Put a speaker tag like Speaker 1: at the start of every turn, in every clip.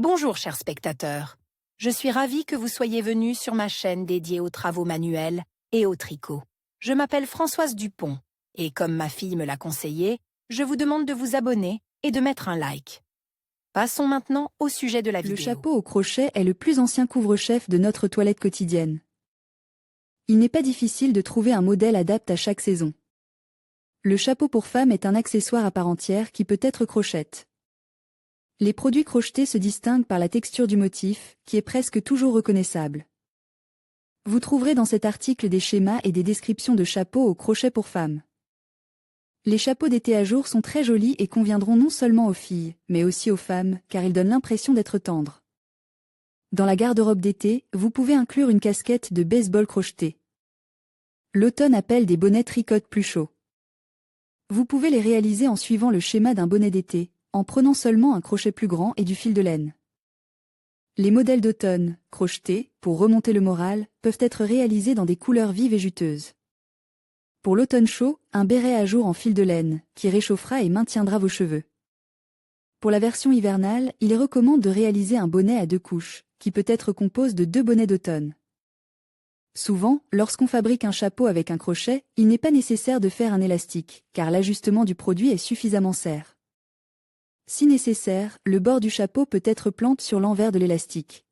Speaker 1: Bonjour chers spectateurs, je suis ravie que vous soyez venus sur ma chaîne dédiée aux travaux manuels et au tricot. Je m'appelle Françoise Dupont et comme ma fille me l'a conseillé, je vous demande de vous abonner et de mettre un like. Passons maintenant au sujet de la vidéo.
Speaker 2: Le chapeau au crochet est le plus ancien couvre-chef de notre toilette quotidienne. Il n'est pas difficile de trouver un modèle adapté à chaque saison. Le chapeau pour femme est un accessoire à part entière qui peut être crochette. Les produits crochetés se distinguent par la texture du motif, qui est presque toujours reconnaissable. Vous trouverez dans cet article des schémas et des descriptions de chapeaux au crochet pour femmes. Les chapeaux d'été à jour sont très jolis et conviendront non seulement aux filles, mais aussi aux femmes, car ils donnent l'impression d'être tendres. Dans la garde-robe d'été, vous pouvez inclure une casquette de baseball crochetée. L'automne appelle des bonnets tricote plus chauds. Vous pouvez les réaliser en suivant le schéma d'un bonnet d'été, en prenant seulement un crochet plus grand et du fil de laine. Les modèles d'automne, crochetés, pour remonter le moral, peuvent être réalisés dans des couleurs vives et juteuses. Pour l'automne chaud, un béret à jour en fil de laine, qui réchauffera et maintiendra vos cheveux. Pour la version hivernale, il est recommandé de réaliser un bonnet à 2 couches, qui peut être composé de 2 bonnets d'automne. Souvent, lorsqu'on fabrique un chapeau avec un crochet, il n'est pas nécessaire de faire un élastique, car l'ajustement du produit est suffisamment serré. Si nécessaire, le bord du chapeau peut être planté sur l'envers de l'élastique.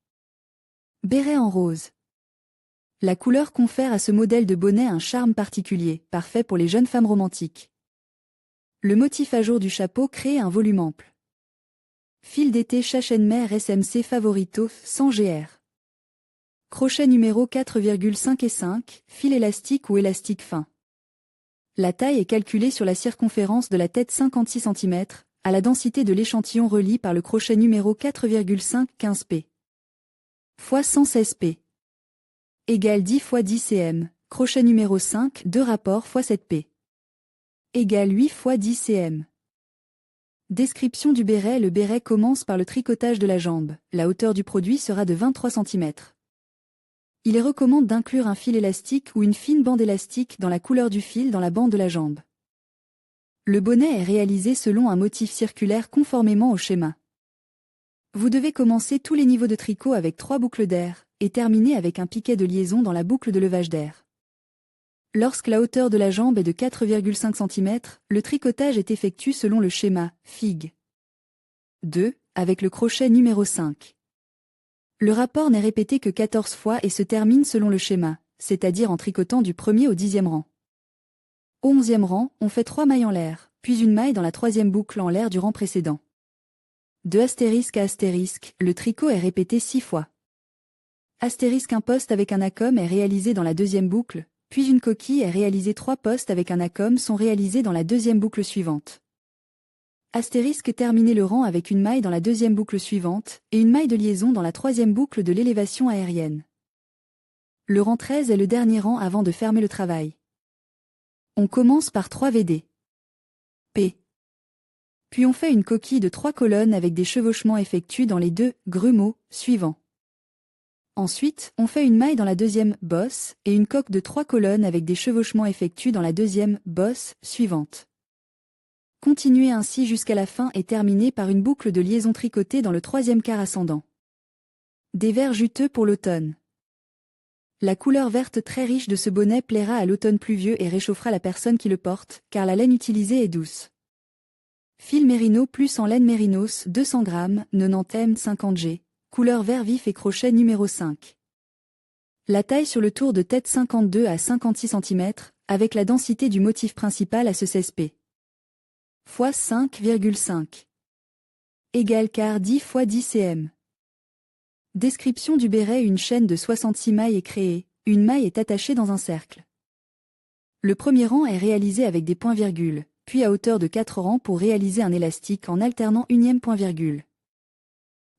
Speaker 2: Béret en rose. La couleur confère à ce modèle de bonnet un charme particulier, parfait pour les jeunes femmes romantiques. Le motif à jour du chapeau crée un volume ample. Fil d'été Chachenmer SMC Favorito 100 GR. Crochet numéro 4,5 et 5, fil élastique ou élastique fin. La taille est calculée sur la circonférence de la tête 56 cm, à la densité de l'échantillon relié par le crochet numéro 4,5 15p. x 116p. Égale 10 x 10 cm, crochet numéro 5 2 rapports x 7p. Égale 8 x 10 cm. Description du béret. Le béret commence par le tricotage de la jambe, la hauteur du produit sera de 23 cm. Il est recommandé d'inclure un fil élastique ou une fine bande élastique dans la couleur du fil dans la bande de la jambe. Le bonnet est réalisé selon un motif circulaire conformément au schéma. Vous devez commencer tous les niveaux de tricot avec 3 boucles d'air, et terminer avec un piquet de liaison dans la boucle de levage d'air. Lorsque la hauteur de la jambe est de 4,5 cm, le tricotage est effectué selon le schéma Fig. 2, avec le crochet numéro 5. Le rapport n'est répété que 14 fois et se termine selon le schéma, c'est-à-dire en tricotant du 1er au 10e rang. Au 11e rang, on fait 3 mailles en l'air, puis une maille dans la 3e boucle en l'air du rang précédent. De astérisque à astérisque, le tricot est répété 6 fois. Astérisque un poste avec un acom est réalisé dans la 2e boucle, puis une coquille est réalisée 3 postes avec un acom sont réalisés dans la 2e boucle suivante. Astérisque terminer le rang avec une maille dans la 2e boucle suivante, et une maille de liaison dans la 3e boucle de l'élévation aérienne. Le rang 13 est le dernier rang avant de fermer le travail. On commence par 3 VD. P. Puis on fait une coquille de 3 colonnes avec des chevauchements effectués dans les 2 grumeaux suivants. Ensuite, on fait une maille dans la 2e bosse et une coque de 3 colonnes avec des chevauchements effectués dans la 2e bosse suivante. Continuez ainsi jusqu'à la fin et terminez par une boucle de liaison tricotée dans le 3e quart ascendant. Des verts juteux pour l'automne. La couleur verte très riche de ce bonnet plaira à l'automne pluvieux et réchauffera la personne qui le porte, car la laine utilisée est douce. Fil mérino plus en laine mérinos 200 g, 90 m 50 g, couleur vert vif et crochet numéro 5. La taille sur le tour de tête 52 à 56 cm, avec la densité du motif principal à ce 16p. x 5,5. Égale quart 10 x 10 cm. Description du béret. Une chaîne de 66 mailles est créée, une maille est attachée dans un cercle. Le premier rang est réalisé avec des points-virgules, puis à hauteur de 4 rangs pour réaliser un élastique en alternant unième point-virgule.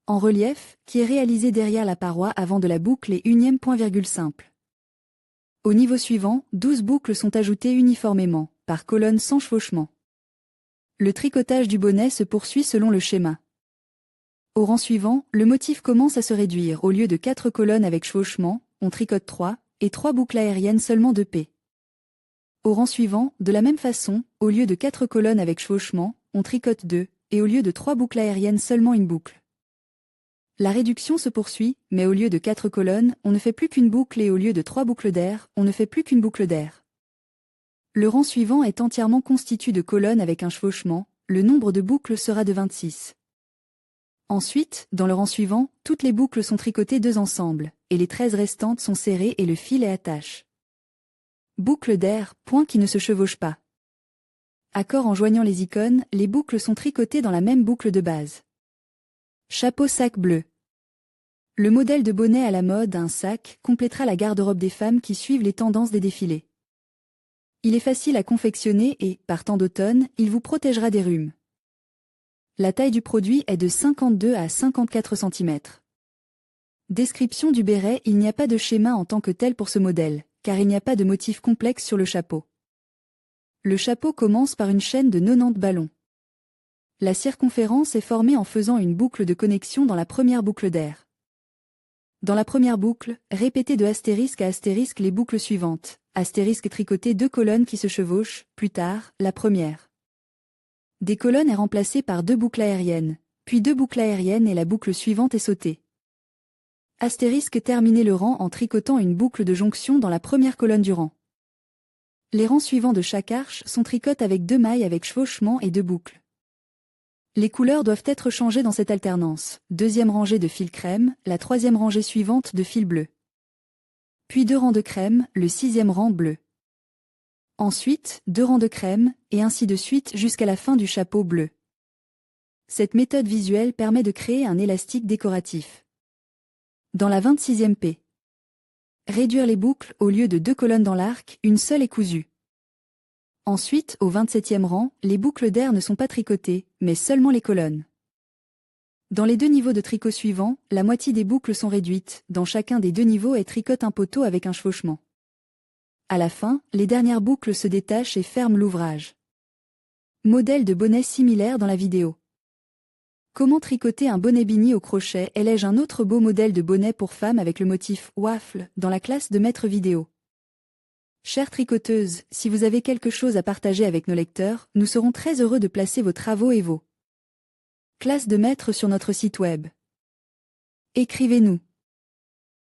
Speaker 2: En relief, qui est réalisé derrière la paroi avant de la boucle et unième point-virgule simple. Au niveau suivant, 12 boucles sont ajoutées uniformément, par colonne sans chevauchement. Le tricotage du bonnet se poursuit selon le schéma. Au rang suivant, le motif commence à se réduire. Au lieu de 4 colonnes avec chevauchement, on tricote 3, et 3 boucles aériennes seulement 2p. Au rang suivant, de la même façon, au lieu de 4 colonnes avec chevauchement, on tricote 2, et au lieu de 3 boucles aériennes seulement une boucle. La réduction se poursuit, mais au lieu de 4 colonnes, on ne fait plus qu'une boucle et au lieu de 3 boucles d'air, on ne fait plus qu'une boucle d'air. Le rang suivant est entièrement constitué de colonnes avec un chevauchement, le nombre de boucles sera de 26. Ensuite, dans le rang suivant, toutes les boucles sont tricotées deux ensemble, et les 13 restantes sont serrées et le fil est attaché. Boucle d'air, point qui ne se chevauche pas. Accord en joignant les icônes, les boucles sont tricotées dans la même boucle de base. Chapeau sac bleu. Le modèle de bonnet à la mode, un sac, complétera la garde-robe des femmes qui suivent les tendances des défilés. Il est facile à confectionner et, par temps d'automne, il vous protégera des rhumes. La taille du produit est de 52 à 54 cm. Description du béret. Il n'y a pas de schéma en tant que tel pour ce modèle, car il n'y a pas de motif complexe sur le chapeau. Le chapeau commence par une chaîne de 90 ballons. La circonférence est formée en faisant une boucle de connexion dans la première boucle d'air. Dans la première boucle, répétez de astérisque à astérisque les boucles suivantes. Astérisque tricoté 2 colonnes qui se chevauchent, plus tard, la première. Des colonnes est remplacée par 2 boucles aériennes, puis 2 boucles aériennes et la boucle suivante est sautée. Astérisque terminez le rang en tricotant une boucle de jonction dans la première colonne du rang. Les rangs suivants de chaque arche sont tricotés avec 2 mailles avec chevauchement et 2 boucles. Les couleurs doivent être changées dans cette alternance. Deuxième rangée de fil crème, la troisième rangée suivante de fil bleu. Puis 2 rangs de crème, le 6e rang bleu. Ensuite, 2 rangs de crème, et ainsi de suite jusqu'à la fin du chapeau bleu. Cette méthode visuelle permet de créer un élastique décoratif. Dans la 26e P. Réduire les boucles, au lieu de 2 colonnes dans l'arc, une seule est cousue. Ensuite, au 27e rang, les boucles d'air ne sont pas tricotées, mais seulement les colonnes. Dans les 2 niveaux de tricot suivants, la moitié des boucles sont réduites, dans chacun des 2 niveaux est tricote un poteau avec un chevauchement. À la fin, les dernières boucles se détachent et ferment l'ouvrage. Modèle de bonnet similaire dans la vidéo. Comment tricoter un bonnet bini au crochet? Ai-je un autre beau modèle de bonnet pour femmes avec le motif waffle dans la classe de maître vidéo. Chères tricoteuses, si vous avez quelque chose à partager avec nos lecteurs, nous serons très heureux de placer vos travaux et vos classes de maître sur notre site web. Écrivez-nous.